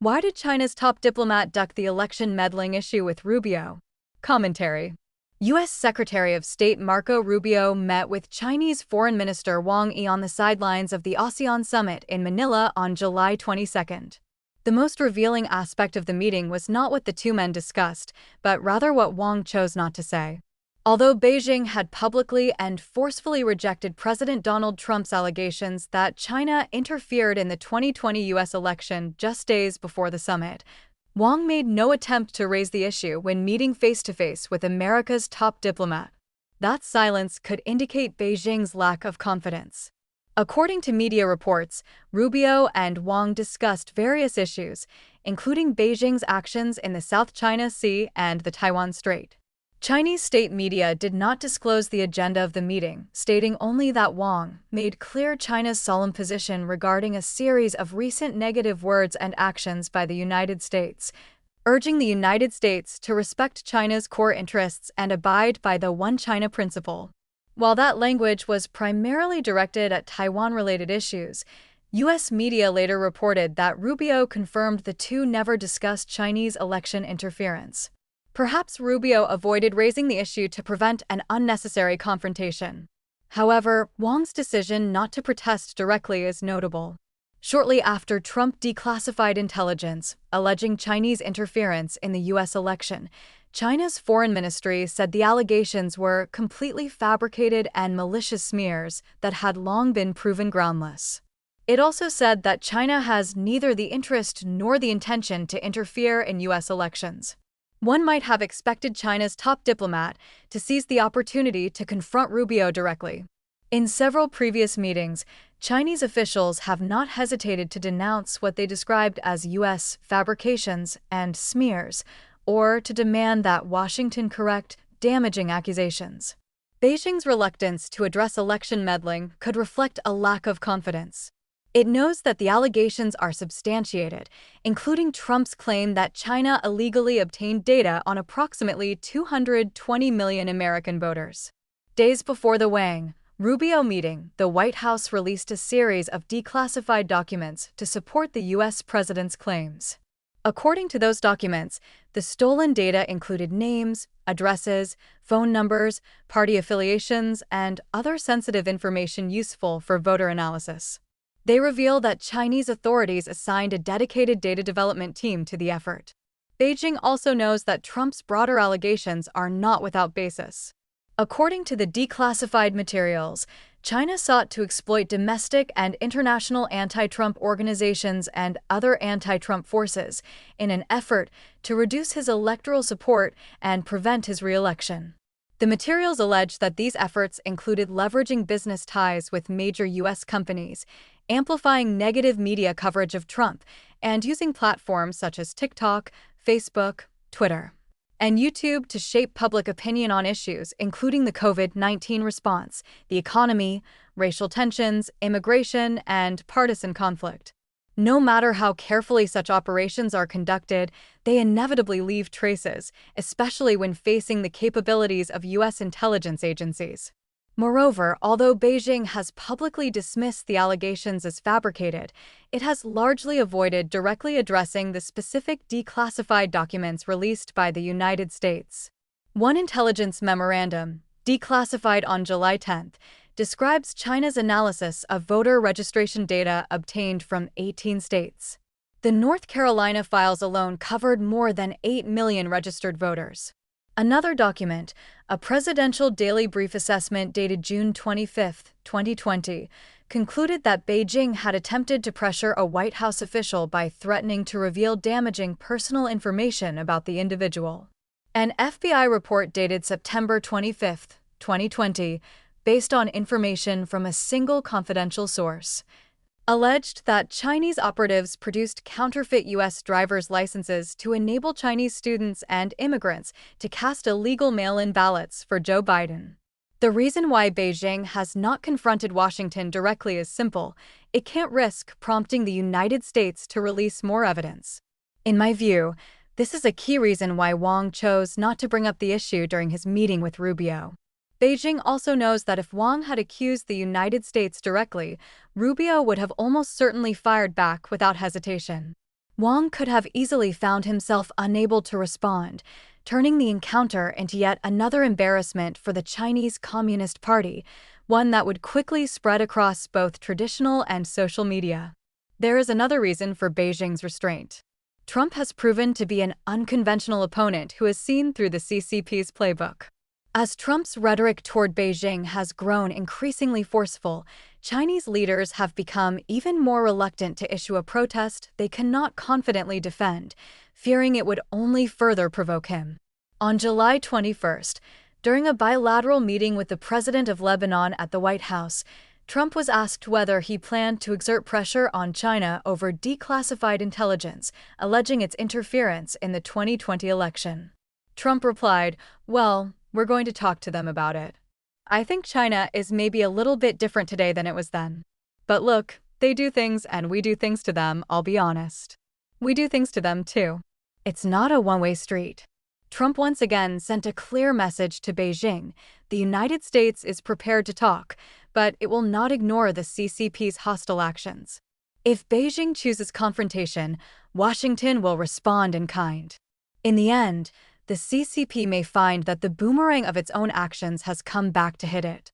Why did China's top diplomat duck the election meddling issue with Rubio? Commentary. U.S. Secretary of State Marco Rubio met with Chinese Foreign Minister Wang Yi on the sidelines of the ASEAN summit in Manila on July 22. The most revealing aspect of the meeting was not what the two men discussed, but rather what Wang chose not to say. Although Beijing had publicly and forcefully rejected President Donald Trump's allegations that China interfered in the 2020 U.S. election just days before the summit, Wang made no attempt to raise the issue when meeting face-to-face with America's top diplomat. That silence could indicate Beijing's lack of confidence. According to media reports, Rubio and Wang discussed various issues, including Beijing's actions in the South China Sea and the Taiwan Strait. Chinese state media did not disclose the agenda of the meeting, stating only that Wang made clear China's solemn position regarding a series of recent negative words and actions by the United States, urging the United States to respect China's core interests and abide by the One China principle. While that language was primarily directed at Taiwan-related issues, U.S. media later reported that Rubio confirmed the two never discussed Chinese election interference. Perhaps Rubio avoided raising the issue to prevent an unnecessary confrontation. However, Wang's decision not to protest directly is notable. Shortly after Trump declassified intelligence, alleging Chinese interference in the U.S. election, China's foreign ministry said the allegations were completely fabricated and malicious smears that had long been proven groundless. It also said that China has neither the interest nor the intention to interfere in U.S. elections. One might have expected China's top diplomat to seize the opportunity to confront Rubio directly. In several previous meetings, Chinese officials have not hesitated to denounce what they described as U.S. fabrications and smears, or to demand that Washington correct damaging accusations. Beijing's reluctance to address election meddling could reflect a lack of confidence. It knows that the allegations are substantiated, including Trump's claim that China illegally obtained data on approximately 220 million American voters. Days before the Wang-Rubio meeting, the White House released a series of declassified documents to support the U.S. president's claims. According to those documents, the stolen data included names, addresses, phone numbers, party affiliations, and other sensitive information useful for voter analysis. They reveal that Chinese authorities assigned a dedicated data development team to the effort. Beijing also knows that Trump's broader allegations are not without basis. According to the declassified materials, China sought to exploit domestic and international anti-Trump organizations and other anti-Trump forces in an effort to reduce his electoral support and prevent his re-election. The materials allege that these efforts included leveraging business ties with major U.S. companies, amplifying negative media coverage of Trump, and using platforms such as TikTok, Facebook, Twitter, and YouTube to shape public opinion on issues including the COVID-19 response, the economy, racial tensions, immigration, and partisan conflict. No matter how carefully such operations are conducted, they inevitably leave traces, especially when facing the capabilities of U.S. intelligence agencies. Moreover, although Beijing has publicly dismissed the allegations as fabricated, it has largely avoided directly addressing the specific declassified documents released by the United States. One intelligence memorandum, declassified on July 10, describes China's analysis of voter registration data obtained from 18 states. The North Carolina files alone covered more than 8 million registered voters. Another document, a presidential daily brief assessment dated June 25, 2020, concluded that Beijing had attempted to pressure a White House official by threatening to reveal damaging personal information about the individual. An FBI report dated September 25, 2020, based on information from a single confidential source, alleged that Chinese operatives produced counterfeit U.S. driver's licenses to enable Chinese students and immigrants to cast illegal mail-in ballots for Joe Biden. The reason why Beijing has not confronted Washington directly is simple: it can't risk prompting the United States to release more evidence. In my view, this is a key reason why Wang chose not to bring up the issue during his meeting with Rubio. Beijing also knows that if Wang had accused the United States directly, Rubio would have almost certainly fired back without hesitation. Wang could have easily found himself unable to respond, turning the encounter into yet another embarrassment for the Chinese Communist Party, one that would quickly spread across both traditional and social media. There is another reason for Beijing's restraint. Trump has proven to be an unconventional opponent who has seen through the CCP's playbook. As Trump's rhetoric toward Beijing has grown increasingly forceful, Chinese leaders have become even more reluctant to issue a protest they cannot confidently defend, fearing it would only further provoke him. On July 21st, during a bilateral meeting with the president of Lebanon at the White House, Trump was asked whether he planned to exert pressure on China over declassified intelligence, alleging its interference in the 2020 election. Trump replied, "Well, we're going to talk to them about it. I think China is maybe a little bit different today than it was then. But look, they do things and we do things to them, I'll be honest. We do things to them too. It's not a one-way street." Trump once again sent a clear message to Beijing: the United States is prepared to talk, but it will not ignore the CCP's hostile actions. If Beijing chooses confrontation, Washington will respond in kind. In the end, the CCP may find that the boomerang of its own actions has come back to hit it.